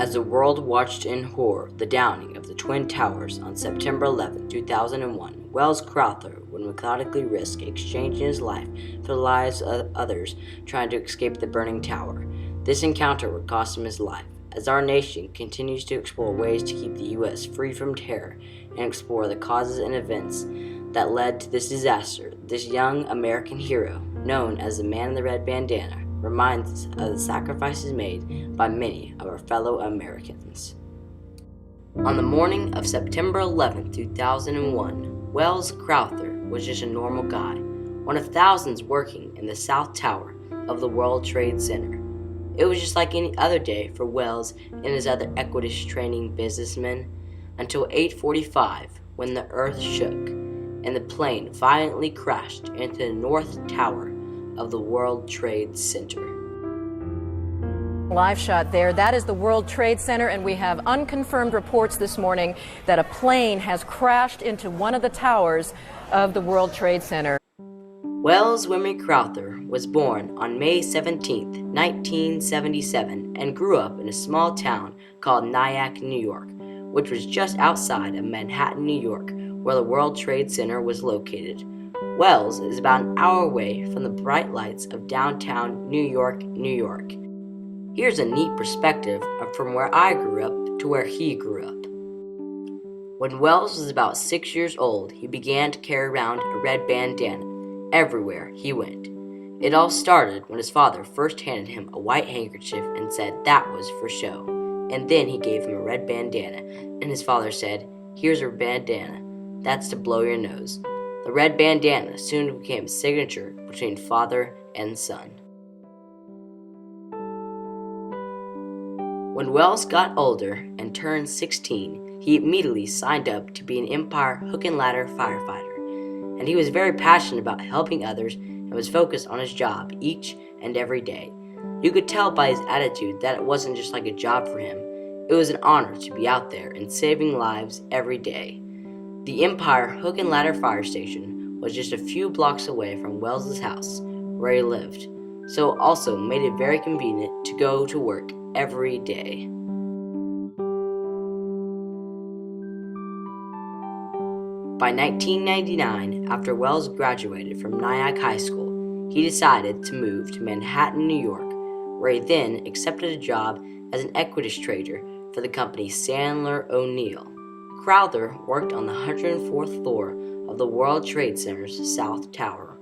As the world watched in horror the downing of the Twin Towers on September 11, 2001, Welles Crowther would methodically risk exchanging his life for the lives of others trying to escape the burning tower. This encounter would cost him his life, as our nation continues to explore ways to keep the U.S. free from terror and explore the causes and events that led to this disaster. This young American hero, known as the Man in the Red Bandana, reminds us of the sacrifices made by many of our fellow Americans. On the morning of September 11, 2001, Welles Crowther was just a normal guy, one of thousands working in the South Tower of the World Trade Center. It was just like any other day for Welles and his other equities training businessmen, until 8:45 when the earth shook and the plane violently crashed into the North Tower of the World Trade Center. Live shot there. That is the World Trade Center, and we have unconfirmed reports this morning that a plane has crashed into one of the towers of the World Trade Center. Welles Crowther was born on May 17, 1977, and grew up in a small town called Nyack, New York, which was just outside of Manhattan, New York, where the World Trade Center was located. Welles is about an hour away from the bright lights of downtown New York, New York. Here's a neat perspective from where I grew up to where he grew up. When Welles was about 6 years old, he began to carry around a red bandana everywhere he went. It all started when his father first handed him a white handkerchief and said that was for show. And then he gave him a red bandana, and his father said, "Here's a bandana, that's to blow your nose." The red bandana soon became a signature between father and son. When Welles got older and turned 16, he immediately signed up to be an Empire hook and ladder firefighter, and he was very passionate about helping others and was focused on his job each and every day. You could tell by his attitude that it wasn't just like a job for him. It was an honor to be out there and saving lives every day. The Empire Hook and Ladder Fire Station was just a few blocks away from Welles' house, where he lived, so it also made it very convenient to go to work every day. By 1999, after Welles graduated from Nyack High School, he decided to move to Manhattan, New York, where he then accepted a job as an equities trader for the company Sandler O'Neill. Crowther worked on the 104th floor of the World Trade Center's South Tower.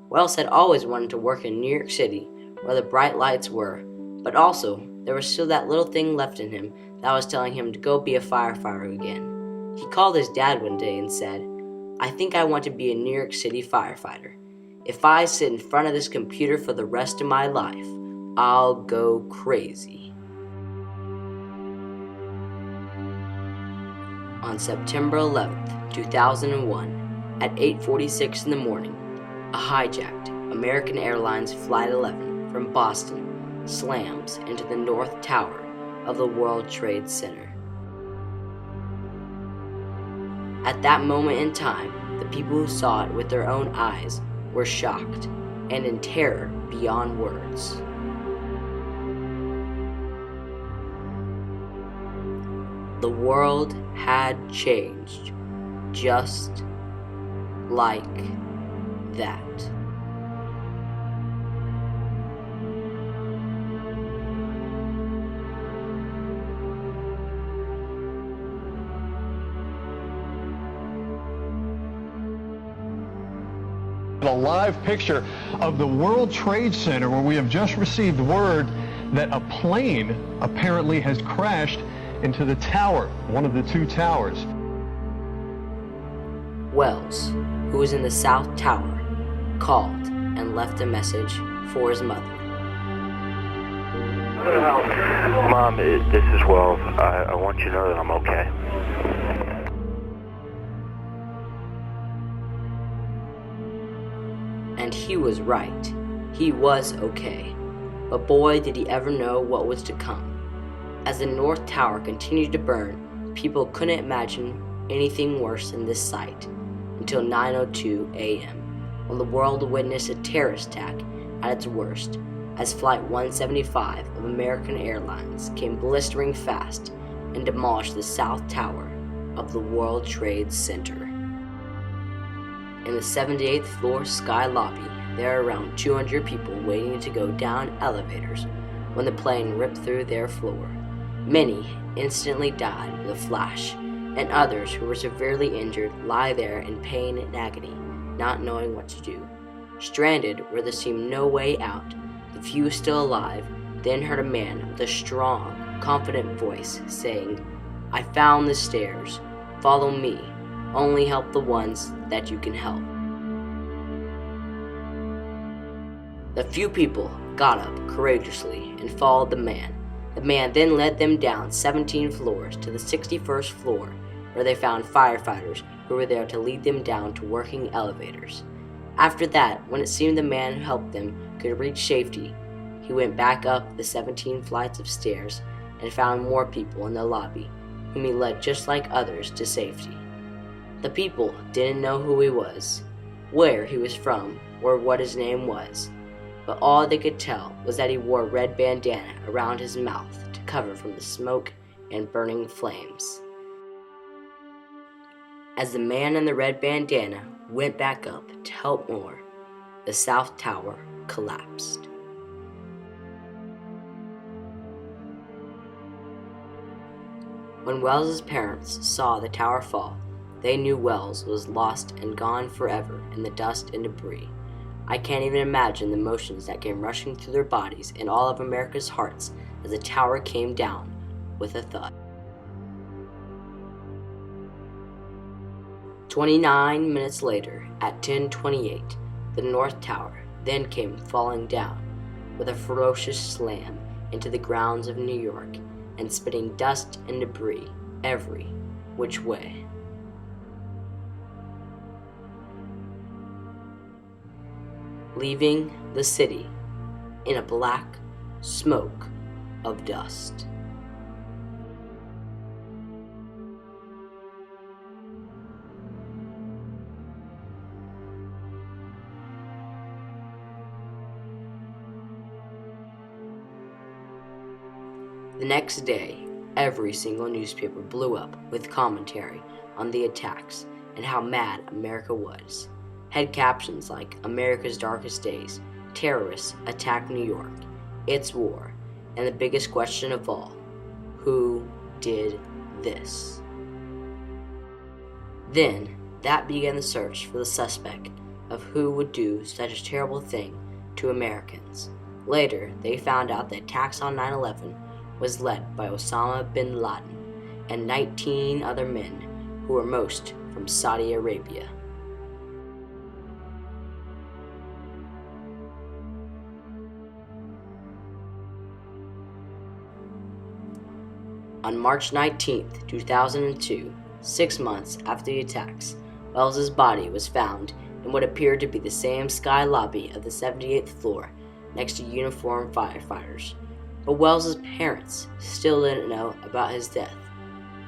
Welles had always wanted to work in New York City, where the bright lights were, but also there was still that little thing left in him that was telling him to go be a firefighter again. He called his dad one day and said, "I think I want to be a New York City firefighter. If I sit in front of this computer for the rest of my life, I'll go crazy." On September 11, 2001, at 8:46 in the morning, a hijacked American Airlines Flight 11 from Boston slams into the North Tower of the World Trade Center. At that moment in time, the people who saw it with their own eyes were shocked and in terror beyond words. The world had changed, just like that. A live picture of the World Trade Center, where we have just received word that a plane apparently has crashed into the tower, one of the two towers. Welles, who was in the South Tower, called and left a message for his mother. Mom, this is Welles. I want you to know that I'm okay. And he was right. He was okay. But boy, did he ever know what was to come. As the North Tower continued to burn, people couldn't imagine anything worse than this sight until 9:02 a.m., when the world witnessed a terrorist attack at its worst, as Flight 175 of American Airlines came blistering fast and demolished the South Tower of the World Trade Center. In the 78th floor sky lobby, there are around 200 people waiting to go down elevators when the plane ripped through their floor. Many instantly died with a flash, and others who were severely injured lie there in pain and agony, not knowing what to do. Stranded where there seemed no way out, the few still alive then heard a man with a strong, confident voice saying, "I found the stairs. Follow me. Only help the ones that you can help." The few people got up courageously and followed the man. The man then led them down 17 floors to the 61st floor, where they found firefighters who were there to lead them down to working elevators. After that, when it seemed the man who helped them could reach safety, he went back up the 17 flights of stairs and found more people in the lobby, whom he led just like others to safety. The people didn't know who he was, where he was from, or what his name was, but all they could tell was that he wore a red bandana around his mouth to cover from the smoke and burning flames. As the man in the red bandana went back up to help more, the South Tower collapsed. When Wells's parents saw the tower fall, they knew Welles was lost and gone forever in the dust and debris. I can't even imagine the emotions that came rushing through their bodies and all of America's hearts as the tower came down with a thud. 29 minutes later, at 10:28, the North Tower then came falling down with a ferocious slam into the grounds of New York and spitting dust and debris every which way. Leaving the city in a black smoke of dust. The next day, every single newspaper blew up with commentary on the attacks and how mad America was. Had captions like "America's Darkest Days," "Terrorists Attack New York," "It's War," and the biggest question of all, who did this? Then, that began the search for the suspect of who would do such a terrible thing to Americans. Later, they found out the attacks on 9/11 was led by Osama bin Laden and 19 other men who were most from Saudi Arabia. On March 19, 2002, 6 months after the attacks, Wells's body was found in what appeared to be the same sky lobby of the 78th floor next to uniformed firefighters. But Wells's parents still didn't know about his death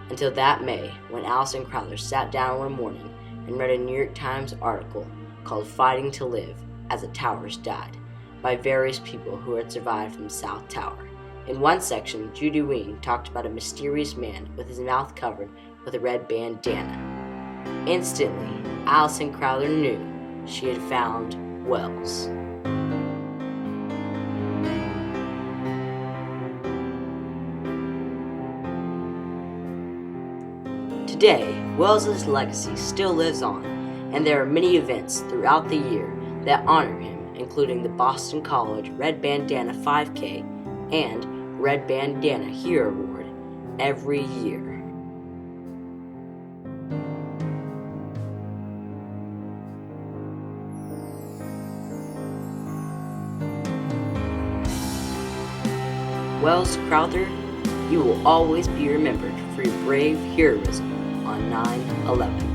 until that May, when Welles Crowther sat down one morning and read a New York Times article called "Fighting to Live as the Towers Died" by various people who had survived from South Tower. In one section, Judy Ween talked about a mysterious man with his mouth covered with a red bandana. Instantly, Welles Crowther knew she had found Welles. Today, Wells's legacy still lives on, and there are many events throughout the year that honor him, including the Boston College Red Bandana 5K and Red Bandana Hero Award every year. Welles Crowther, you will always be remembered for your brave heroism on 9/11.